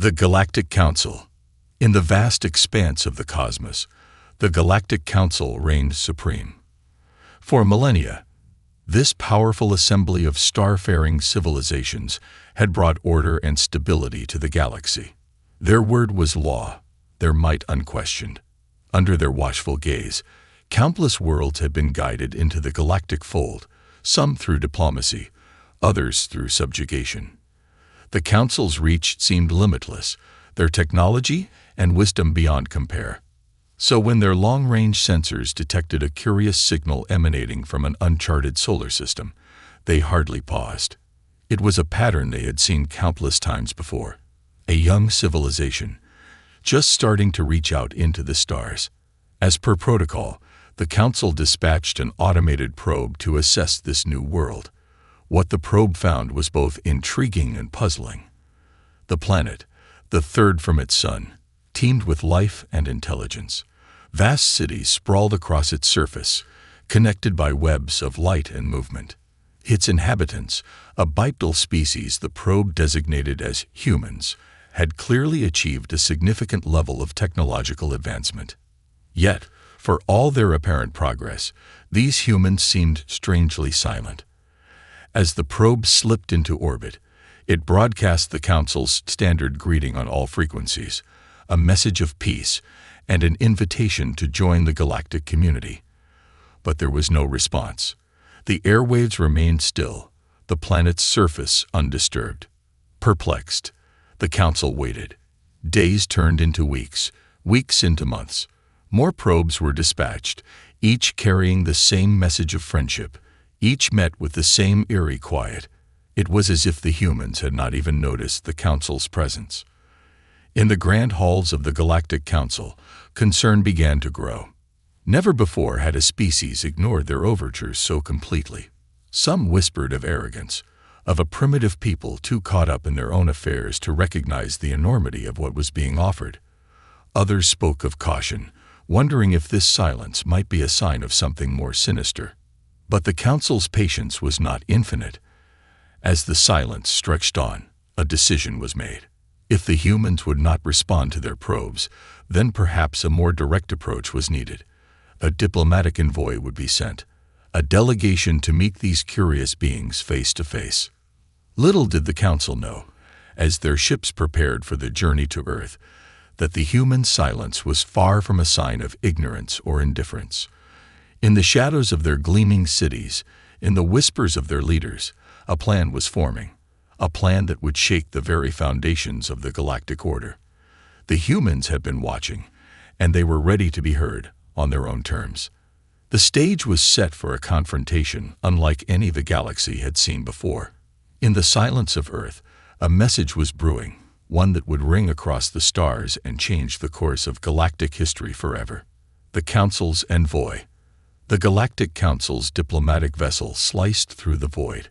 The Galactic Council. In the vast expanse of the cosmos, the Galactic Council reigned supreme. For millennia, this powerful assembly of starfaring civilizations had brought order and stability to the galaxy. Their word was law, their might unquestioned. Under their watchful gaze, countless worlds had been guided into the galactic fold, some through diplomacy, others through subjugation. The Council's reach seemed limitless, their technology and wisdom beyond compare. So when their long-range sensors detected a curious signal emanating from an uncharted solar system, they hardly paused. It was a pattern they had seen countless times before. A young civilization, just starting to reach out into the stars. As per protocol, the Council dispatched an automated probe to assess this new world. What the probe found was both intriguing and puzzling. The planet, the third from its sun, teemed with life and intelligence. Vast cities sprawled across its surface, connected by webs of light and movement. Its inhabitants, a bipedal species the probe designated as humans, had clearly achieved a significant level of technological advancement. Yet, for all their apparent progress, these humans seemed strangely silent. As the probe slipped into orbit, it broadcast the Council's standard greeting on all frequencies, a message of peace and an invitation to join the galactic community. But there was no response. The airwaves remained still, the planet's surface undisturbed. Perplexed, the Council waited. Days turned into weeks, weeks into months. More probes were dispatched, each carrying the same message of friendship. Each met with the same eerie quiet. It was as if the humans had not even noticed the Council's presence. In the grand halls of the Galactic Council, concern began to grow. Never before had a species ignored their overtures so completely. Some whispered of arrogance, of a primitive people too caught up in their own affairs to recognize the enormity of what was being offered. Others spoke of caution, wondering if this silence might be a sign of something more sinister. But the Council's patience was not infinite. As the silence stretched on, a decision was made. If the humans would not respond to their probes, then perhaps a more direct approach was needed. A diplomatic envoy would be sent, a delegation to meet these curious beings face to face. Little did the Council know, as their ships prepared for the journey to Earth, that the human silence was far from a sign of ignorance or indifference. In the shadows of their gleaming cities, in the whispers of their leaders, a plan was forming, a plan that would shake the very foundations of the galactic order. The humans had been watching, and they were ready to be heard on their own terms. The stage was set for a confrontation unlike any the galaxy had seen before. In the silence of Earth, a message was brewing, one that would ring across the stars and change the course of galactic history forever. The Council's envoy. The Galactic Council's diplomatic vessel sliced through the void,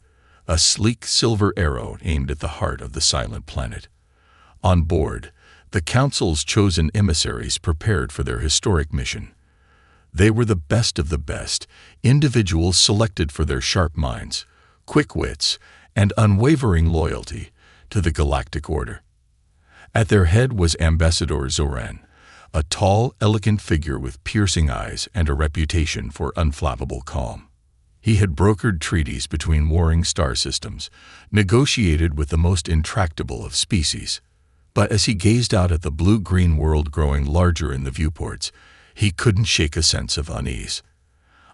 a sleek silver arrow aimed at the heart of the silent planet. On board, the Council's chosen emissaries prepared for their historic mission. They were the best of the best, individuals selected for their sharp minds, quick wits, and unwavering loyalty to the galactic order. At their head was Ambassador Zoran, a tall, elegant figure with piercing eyes and a reputation for unflappable calm. He had brokered treaties between warring star systems, negotiated with the most intractable of species. But as he gazed out at the blue-green world growing larger in the viewports, he couldn't shake a sense of unease.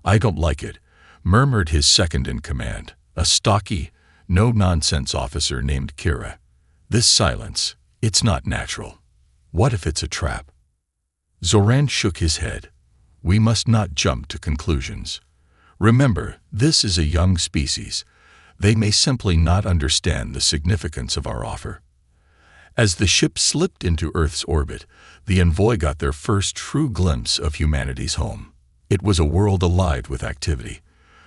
"I don't like it," murmured his second-in-command, a stocky, no-nonsense officer named Kira. "This silence, it's not natural. What if it's a trap?" Zoran shook his head. "We must not jump to conclusions. Remember, this is a young species. They may simply not understand the significance of our offer." As the ship slipped into Earth's orbit, the envoy got their first true glimpse of humanity's home. It was a world alive with activity.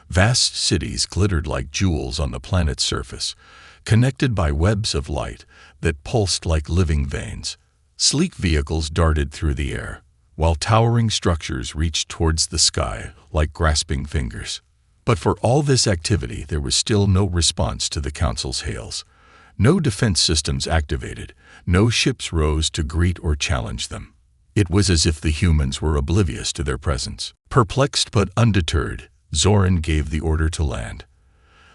Vast cities glittered like jewels on the planet's surface, connected by webs of light that pulsed like living veins. Sleek vehicles darted through the air, while towering structures reached towards the sky like grasping fingers. But for all this activity, there was still no response to the Council's hails. No defense systems activated, no ships rose to greet or challenge them. It was as if the humans were oblivious to their presence. Perplexed but undeterred, Zoran gave the order to land.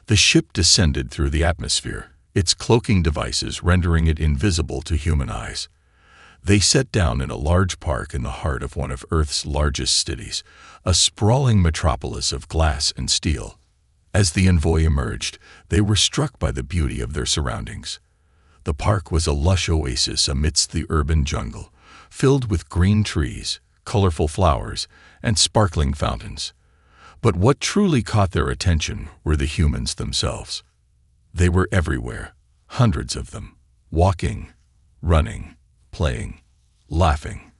The ship descended through the atmosphere, its cloaking devices rendering it invisible to human eyes. They set down in a large park in the heart of one of Earth's largest cities, a sprawling metropolis of glass and steel. As the envoy emerged, they were struck by the beauty of their surroundings. The park was a lush oasis amidst the urban jungle, filled with green trees, colorful flowers, and sparkling fountains. But what truly caught their attention were the humans themselves. They were everywhere, hundreds of them, walking, running, playing, laughing.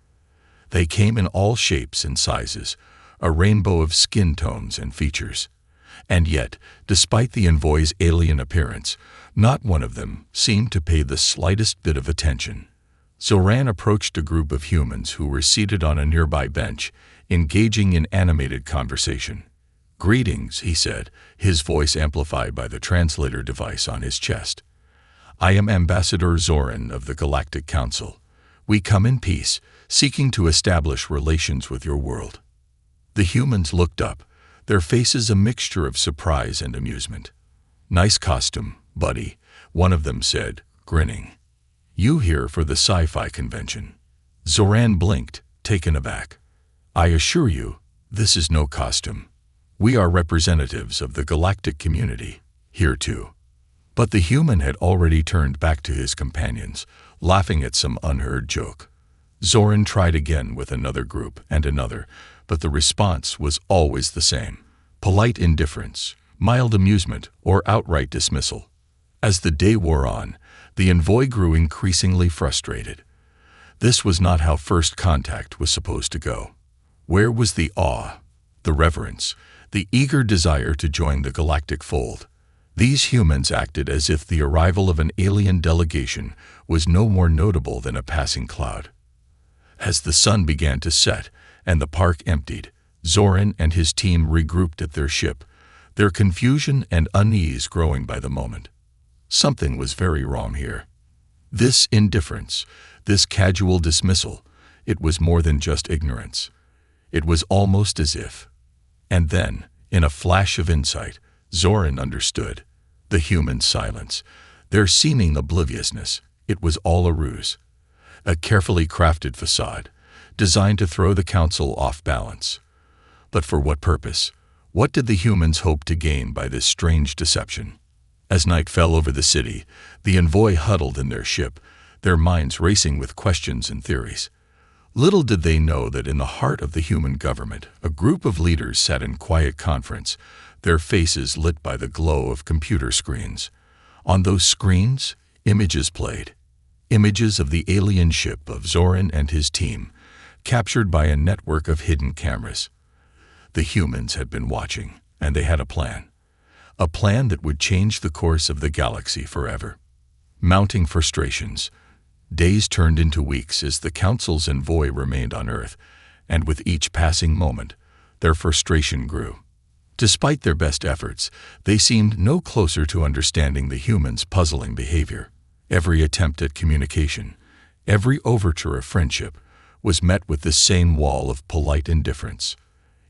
They came in all shapes and sizes, a rainbow of skin tones and features. And yet, despite the envoy's alien appearance, not one of them seemed to pay the slightest bit of attention. Zoran approached a group of humans who were seated on a nearby bench, engaging in animated conversation. "Greetings," he said, his voice amplified by the translator device on his chest. "I am Ambassador Zoran of the Galactic Council. We come in peace, seeking to establish relations with your world." The humans looked up, their faces a mixture of surprise and amusement. "Nice costume, buddy," one of them said, grinning. "You here for the Sci-Fi convention?" Zoran blinked, taken aback. "I assure you, this is no costume. We are representatives of the galactic community, here too." But the human had already turned back to his companions, laughing at some unheard joke. Zoran tried again with another group and another, but the response was always the same: polite indifference, mild amusement, or outright dismissal. As the day wore on, the envoy grew increasingly frustrated. This was not how first contact was supposed to go. Where was the awe, the reverence, the eager desire to join the galactic fold? These humans acted as if the arrival of an alien delegation was no more notable than a passing cloud. As the sun began to set and the park emptied, Zoran and his team regrouped at their ship, their confusion and unease growing by the moment. Something was very wrong here. This indifference, this casual dismissal, it was more than just ignorance. It was almost as if. And then, in a flash of insight, Zoran understood. The human silence, their seeming obliviousness, it was all a ruse. A carefully crafted facade, designed to throw the council off balance. But for what purpose? What did the humans hope to gain by this strange deception? As night fell over the city, the envoy huddled in their ship, their minds racing with questions and theories. Little did they know that in the heart of the human government, a group of leaders sat in quiet conference, their faces lit by the glow of computer screens. On those screens, images played. Images of the alien ship of Zoran and his team, captured by a network of hidden cameras. The humans had been watching, and they had a plan. A plan that would change the course of the galaxy forever. Mounting frustrations, days turned into weeks as the Council's envoy remained on Earth, and with each passing moment, their frustration grew. Despite their best efforts, they seemed no closer to understanding the humans' puzzling behavior. Every attempt at communication, every overture of friendship, was met with the same wall of polite indifference.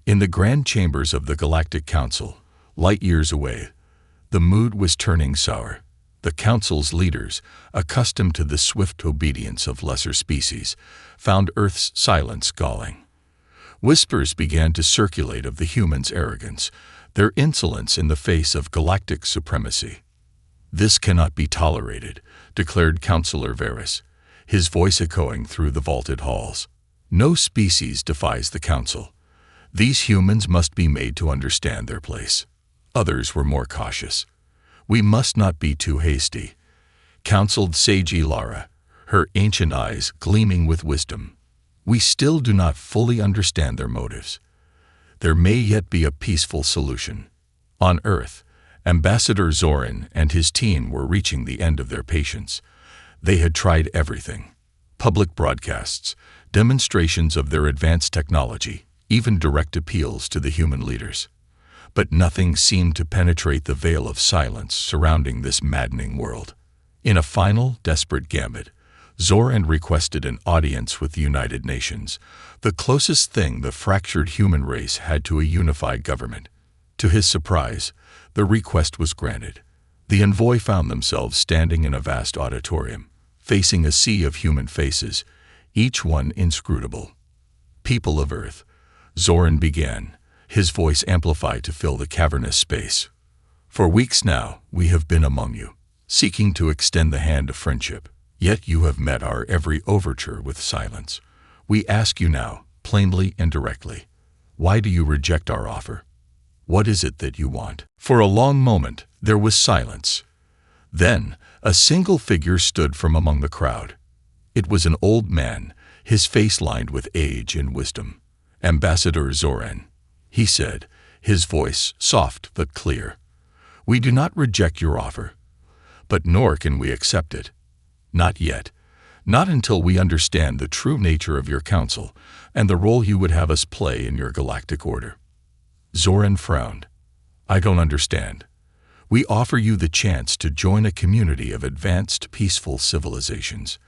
In the grand chambers of the Galactic Council, light years away, the mood was turning sour. The Council's leaders, accustomed to the swift obedience of lesser species, found Earth's silence galling. Whispers began to circulate of the humans' arrogance, their insolence in the face of galactic supremacy. "This cannot be tolerated," declared Councillor Varys, his voice echoing through the vaulted halls. "No species defies the Council. These humans must be made to understand their place." Others were more cautious. "We must not be too hasty," counseled Sage Lara, her ancient eyes gleaming with wisdom. "We still do not fully understand their motives. There may yet be a peaceful solution." On Earth, Ambassador Zoran and his team were reaching the end of their patience. They had tried everything: public broadcasts, demonstrations of their advanced technology, even direct appeals to the human leaders. But nothing seemed to penetrate the veil of silence surrounding this maddening world. In a final, desperate gambit, Zoran requested an audience with the United Nations, the closest thing the fractured human race had to a unified government. To his surprise, the request was granted. The envoy found themselves standing in a vast auditorium, facing a sea of human faces, each one inscrutable. "People of Earth," Zoran began, his voice amplified to fill the cavernous space. "For weeks now, we have been among you, seeking to extend the hand of friendship. Yet you have met our every overture with silence. We ask you now, plainly and directly, why do you reject our offer? What is it that you want?" For a long moment, there was silence. Then, a single figure stood from among the crowd. It was an old man, his face lined with age and wisdom. "Ambassador Zoran," he said, his voice soft but clear. "We do not reject your offer, but nor can we accept it. Not yet. Not until we understand the true nature of your council and the role you would have us play in your galactic order." Zoran frowned. "I don't understand. We offer you the chance to join a community of advanced, peaceful civilizations,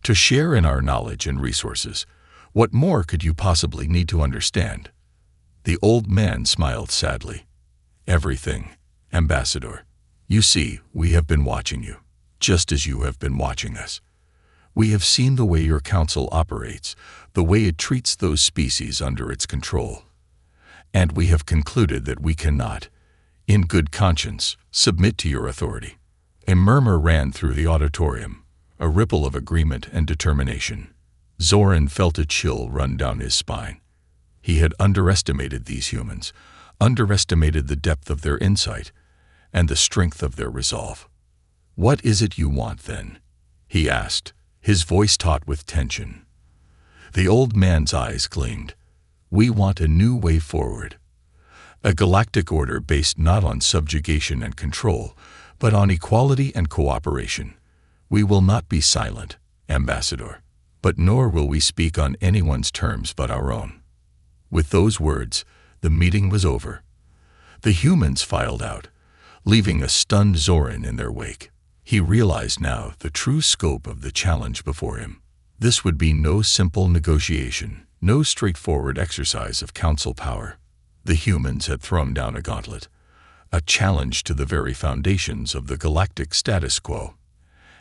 to share in our knowledge and resources. What more could you possibly need to understand?" The old man smiled sadly. "Everything, Ambassador. You see, we have been watching you, just as you have been watching us. We have seen the way your council operates, the way it treats those species under its control. And we have concluded that we cannot, in good conscience, submit to your authority." A murmur ran through the auditorium, a ripple of agreement and determination. Zoran felt a chill run down his spine. He had underestimated these humans, underestimated the depth of their insight, and the strength of their resolve. "What is it you want, then?" he asked, his voice taut with tension. The old man's eyes gleamed. "We want a new way forward. A galactic order based not on subjugation and control, but on equality and cooperation. We will not be silent, Ambassador, but nor will we speak on anyone's terms but our own." With those words, the meeting was over. The humans filed out, leaving a stunned Zoran in their wake. He realized now the true scope of the challenge before him. This would be no simple negotiation, no straightforward exercise of council power. The humans had thrown down a gauntlet, a challenge to the very foundations of the galactic status quo.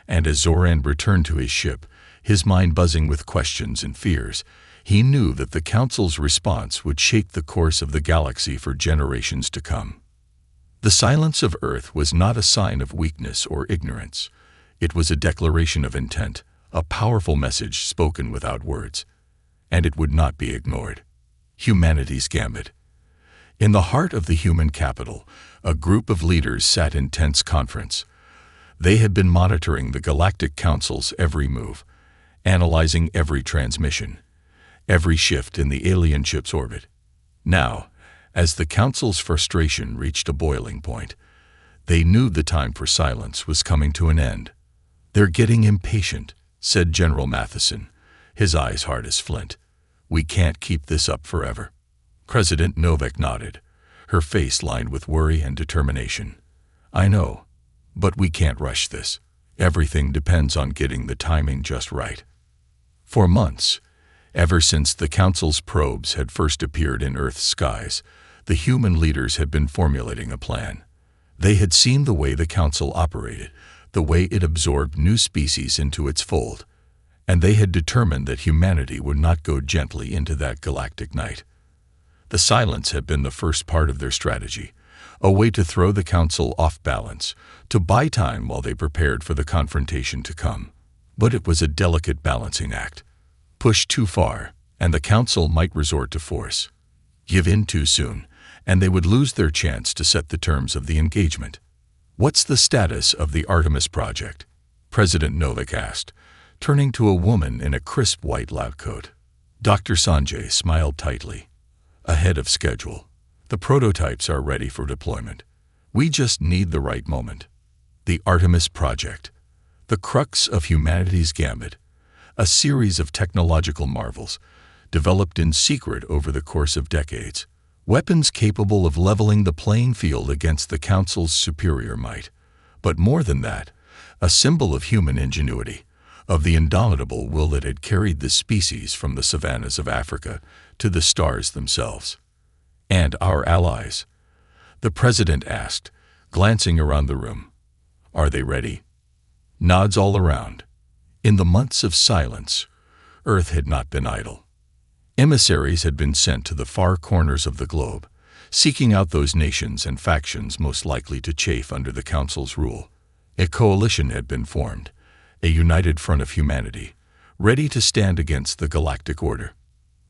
And as Zoran returned to his ship, his mind buzzing with questions and fears, he knew that the council's response would shape the course of the galaxy for generations to come. The silence of Earth was not a sign of weakness or ignorance. It was a declaration of intent, a powerful message spoken without words. And it would not be ignored. Humanity's gambit. In the heart of the human capital, a group of leaders sat in tense conference. They had been monitoring the Galactic Council's every move, analyzing every transmission, every shift in the alien ship's orbit. Now, as the Council's frustration reached a boiling point, they knew the time for silence was coming to an end. "They're getting impatient," said General Matheson, his eyes hard as flint. "We can't keep this up forever." President Novak nodded, her face lined with worry and determination. "I know, but we can't rush this. Everything depends on getting the timing just right." For months, ever since the Council's probes had first appeared in Earth's skies, the human leaders had been formulating a plan. They had seen the way the Council operated, the way it absorbed new species into its fold, and they had determined that humanity would not go gently into that galactic night. The silence had been the first part of their strategy, a way to throw the Council off balance, to buy time while they prepared for the confrontation to come. But it was a delicate balancing act. Push too far, and the Council might resort to force. Give in too soon, and they would lose their chance to set the terms of the engagement. "What's the status of the Artemis project?" President Novak asked, turning to a woman in a crisp white lab coat. Dr. Sanjay smiled tightly. "Ahead of schedule. The prototypes are ready for deployment. We just need the right moment." The Artemis project, the crux of humanity's gambit, a series of technological marvels, developed in secret over the course of decades. Weapons capable of leveling the playing field against the Council's superior might. But more than that, a symbol of human ingenuity, of the indomitable will that had carried the species from the savannas of Africa to the stars themselves. "And our allies?" the president asked, glancing around the room. "Are they ready?" Nods all around. In the months of silence, Earth had not been idle. Emissaries had been sent to the far corners of the globe, seeking out those nations and factions most likely to chafe under the Council's rule. A coalition had been formed, a united front of humanity, ready to stand against the Galactic Order.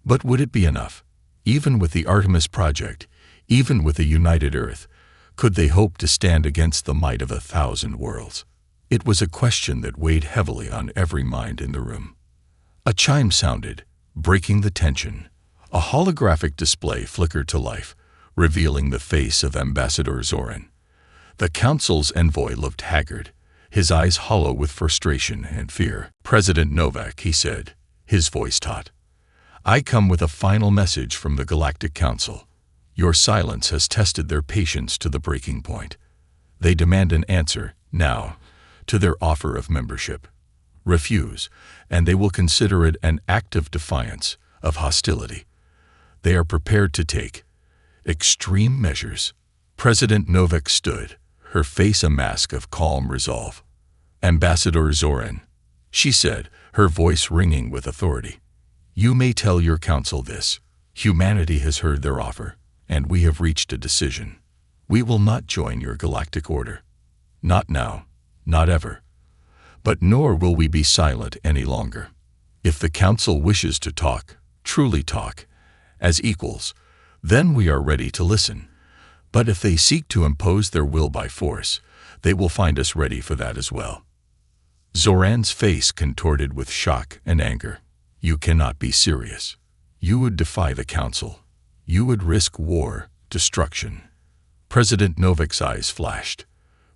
But would it be enough? Even with the Artemis Project, even with a united Earth, could they hope to stand against the might of 1,000 worlds? It was a question that weighed heavily on every mind in the room. A chime sounded, breaking the tension. A holographic display flickered to life, revealing the face of Ambassador Zoran. The Council's envoy looked haggard, his eyes hollow with frustration and fear. "President Novak," he said, his voice taut, "I come with a final message from the Galactic Council. Your silence has tested their patience to the breaking point. They demand an answer, now, to their offer of membership. Refuse, and they will consider it an act of defiance, of hostility. They are prepared to take extreme measures." President Novak stood, her face a mask of calm resolve. "Ambassador Zoran," she said, her voice ringing with authority, "you may tell your council this. Humanity has heard their offer, and we have reached a decision. We will not join your galactic order. Not now, not ever. But nor will we be silent any longer. If the council wishes to talk, truly talk, as equals, then we are ready to listen. But if they seek to impose their will by force, they will find us ready for that as well." Zoran's face contorted with shock and anger. "You cannot be serious. You would defy the council. You would risk war, destruction." President Novak's eyes flashed.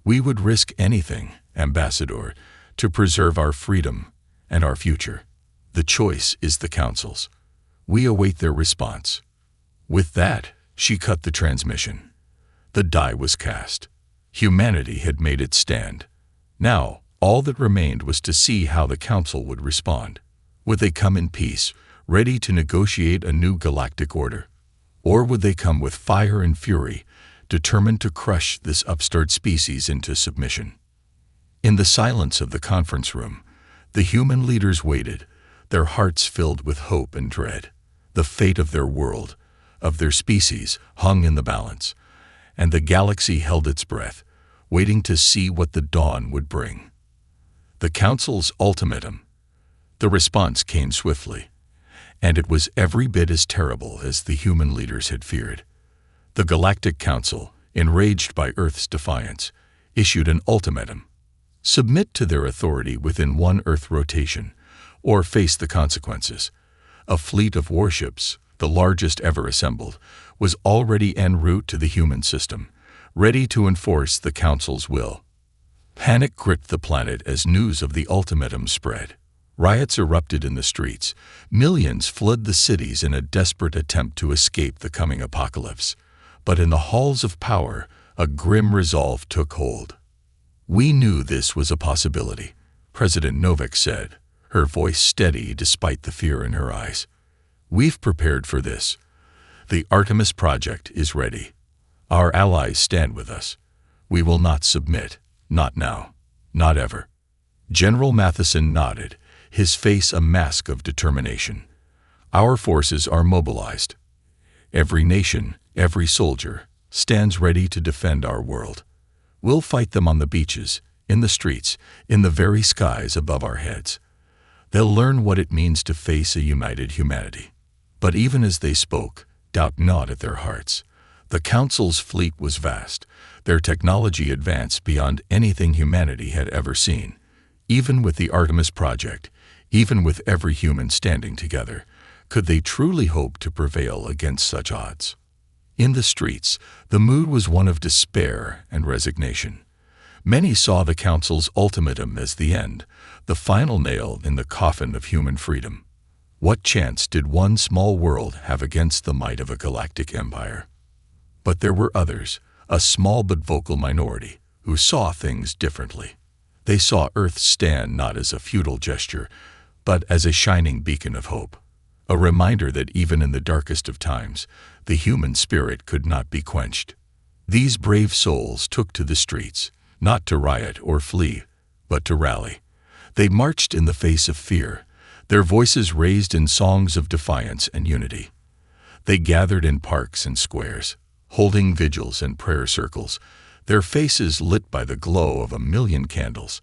"We would risk anything, Ambassador, to preserve our freedom and our future. The choice is the council's. We await their response." With that, she cut the transmission. The die was cast. Humanity had made its stand. Now, all that remained was to see how the council would respond. Would they come in peace, ready to negotiate a new galactic order? Or would they come with fire and fury, determined to crush this upstart species into submission? In the silence of the conference room, the human leaders waited, their hearts filled with hope and dread. The fate of their world, of their species, hung in the balance, and the galaxy held its breath, waiting to see what the dawn would bring. The Council's ultimatum. The response came swiftly, and it was every bit as terrible as the human leaders had feared. The Galactic Council, enraged by Earth's defiance, issued an ultimatum. Submit to their authority within one Earth rotation, or face the consequences. A fleet of warships, the largest ever assembled, was already en route to the human system, ready to enforce the Council's will. Panic gripped the planet as news of the ultimatum spread. Riots erupted in the streets. Millions fled the cities in a desperate attempt to escape the coming apocalypse. But in the halls of power, a grim resolve took hold. "We knew this was a possibility," President Novak said, her voice steady despite the fear in her eyes. "We've prepared for this. The Artemis Project is ready. Our allies stand with us. We will not submit, not now, not ever." General Matheson nodded, his face a mask of determination. "Our forces are mobilized. Every nation, every soldier, stands ready to defend our world. We'll fight them on the beaches, in the streets, in the very skies above our heads. They'll learn what it means to face a united humanity." But even as they spoke, doubt gnawed at their hearts. The Council's fleet was vast, their technology advanced beyond anything humanity had ever seen. Even with the Artemis Project, even with every human standing together, could they truly hope to prevail against such odds? In the streets, the mood was one of despair and resignation. Many saw the Council's ultimatum as the end, the final nail in the coffin of human freedom. What chance did one small world have against the might of a galactic empire? But there were others, a small but vocal minority, who saw things differently. They saw Earth stand not as a futile gesture, but as a shining beacon of hope, a reminder that even in the darkest of times, the human spirit could not be quenched. These brave souls took to the streets, not to riot or flee, but to rally. They marched in the face of fear, their voices raised in songs of defiance and unity. They gathered in parks and squares, holding vigils and prayer circles, their faces lit by the glow of 1,000,000 candles.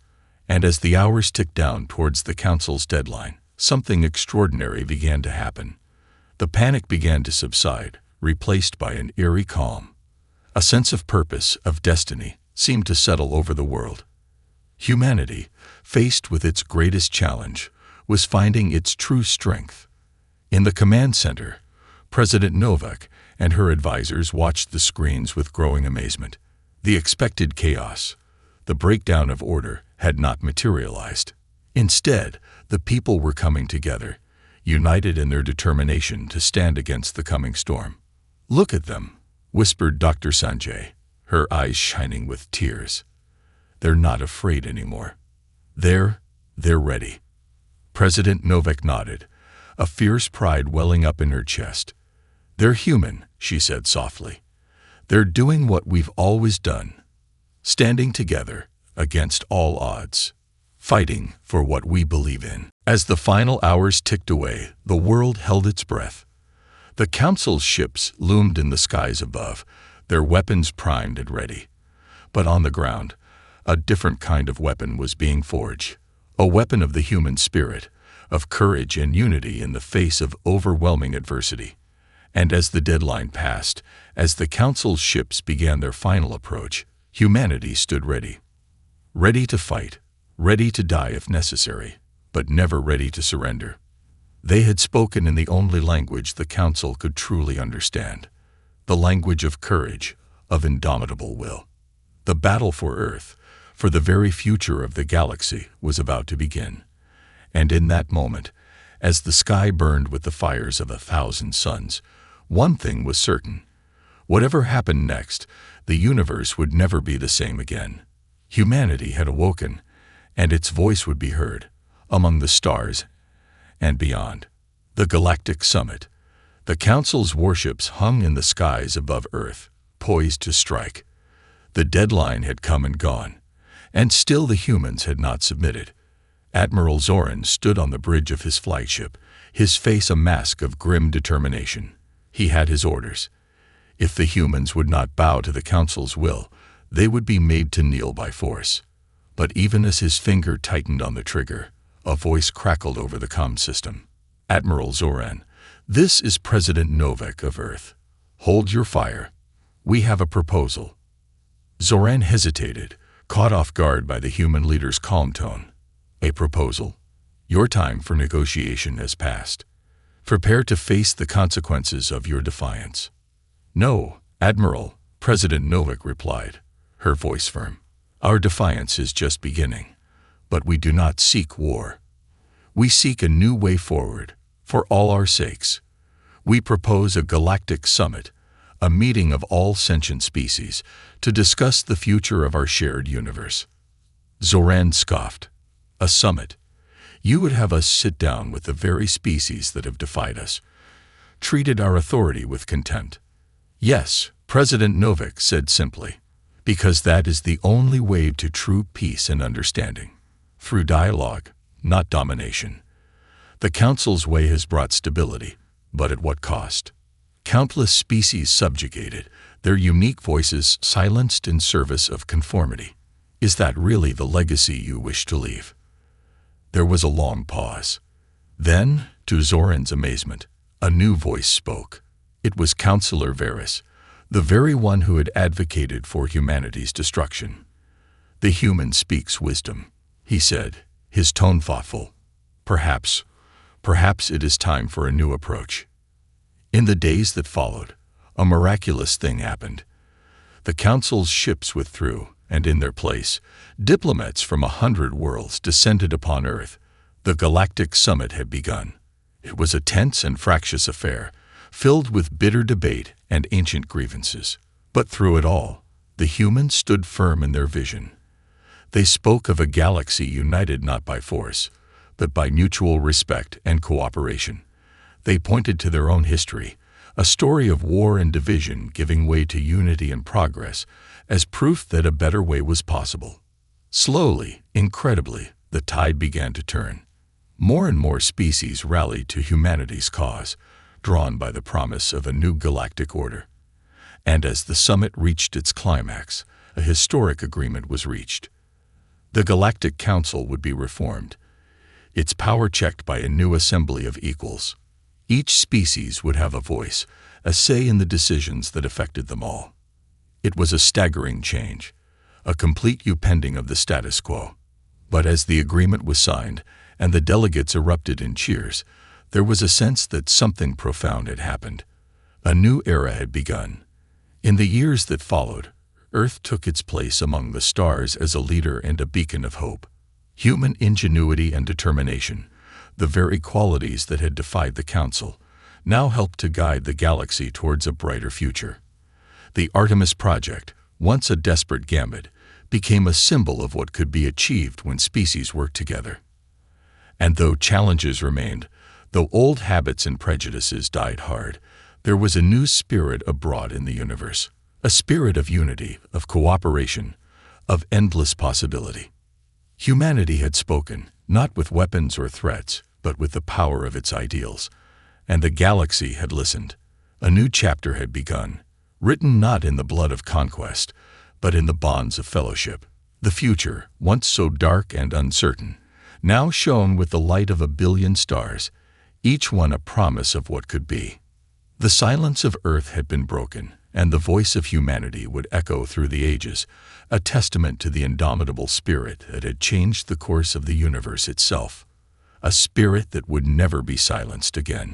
And as the hours ticked down towards the council's deadline, something extraordinary began to happen. The panic began to subside, replaced by an eerie calm. A sense of purpose, of destiny, seemed to settle over the world. Humanity, faced with its greatest challenge, was finding its true strength. In the command center, President Novak and her advisors watched the screens with growing amazement. The expected chaos, the breakdown of order, had not materialized. Instead, the people were coming together, united in their determination to stand against the coming storm. "Look at them," whispered Dr. Sanjay, her eyes shining with tears. "They're not afraid anymore. They're ready." President Novak nodded, a fierce pride welling up in her chest. "They're human," she said softly. "They're doing what we've always done, standing together against all odds, fighting for what we believe in." As the final hours ticked away, the world held its breath. The Council's ships loomed in the skies above, their weapons primed and ready. But on the ground, a different kind of weapon was being forged, a weapon of the human spirit, of courage and unity in the face of overwhelming adversity. And as the deadline passed, as the Council's ships began their final approach, humanity stood ready. Ready to fight, ready to die if necessary, but never ready to surrender. They had spoken in the only language the Council could truly understand, the language of courage, of indomitable will. The battle for Earth, for the very future of the galaxy, was about to begin. And in that moment, as the sky burned with the fires of 1,000 suns, one thing was certain. Whatever happened next, the universe would never be the same again. Humanity had awoken, and its voice would be heard, among the stars and beyond. The Galactic Summit. The Council's warships hung in the skies above Earth, poised to strike. The deadline had come and gone, and still the humans had not submitted. Admiral Zoran stood on the bridge of his flagship, his face a mask of grim determination. He had his orders. If the humans would not bow to the Council's will, they would be made to kneel by force. But even as his finger tightened on the trigger, a voice crackled over the comm system. "Admiral Zoran, this is President Novak of Earth. Hold your fire. We have a proposal." Zoran hesitated, caught off guard by the human leader's calm tone. "A proposal? Your time for negotiation has passed. Prepare to face the consequences of your defiance." "No, Admiral," President Novak replied, her voice firm. "Our defiance is just beginning, but we do not seek war. We seek a new way forward, for all our sakes. We propose a galactic summit, a meeting of all sentient species, to discuss the future of our shared universe." Zoran scoffed. "A summit? You would have us sit down with the very species that have defied us, treated our authority with contempt." "Yes," President Novak said simply, "because that is the only way to true peace and understanding. Through dialogue, not domination. The Council's way has brought stability, but at what cost? Countless species subjugated, their unique voices silenced in service of conformity. Is that really the legacy you wish to leave?" There was a long pause. Then, to Zoran's amazement, a new voice spoke. It was Councillor Varys, the very one who had advocated for humanity's destruction. "The human speaks wisdom," he said, his tone thoughtful. Perhaps it is time for a new approach." In the days that followed, a miraculous thing happened. The Council's ships withdrew, and in their place, diplomats from 100 worlds descended upon Earth. The Galactic Summit had begun. It was a tense and fractious affair, filled with bitter debate and ancient grievances. But through it all, the humans stood firm in their vision. They spoke of a galaxy united not by force, but by mutual respect and cooperation. They pointed to their own history, a story of war and division giving way to unity and progress, as proof that a better way was possible. Slowly, incredibly, the tide began to turn. More and more species rallied to humanity's cause, drawn by the promise of a new galactic order. And as the summit reached its climax, a historic agreement was reached. The Galactic Council would be reformed, its power checked by a new assembly of equals. Each species would have a voice, a say in the decisions that affected them all. It was a staggering change, a complete upending of the status quo. But as the agreement was signed and the delegates erupted in cheers, there was a sense that something profound had happened. A new era had begun. In the years that followed, Earth took its place among the stars as a leader and a beacon of hope. Human ingenuity and determination, the very qualities that had defied the Council, now helped to guide the galaxy towards a brighter future. The Artemis Project, once a desperate gambit, became a symbol of what could be achieved when species worked together. And though challenges remained, though old habits and prejudices died hard, there was a new spirit abroad in the universe, a spirit of unity, of cooperation, of endless possibility. Humanity had spoken, not with weapons or threats, but with the power of its ideals. And the galaxy had listened. A new chapter had begun, written not in the blood of conquest, but in the bonds of fellowship. The future, once so dark and uncertain, now shone with the light of 1 billion stars, each one a promise of what could be. The silence of Earth had been broken, and the voice of humanity would echo through the ages, a testament to the indomitable spirit that had changed the course of the universe itself, a spirit that would never be silenced again.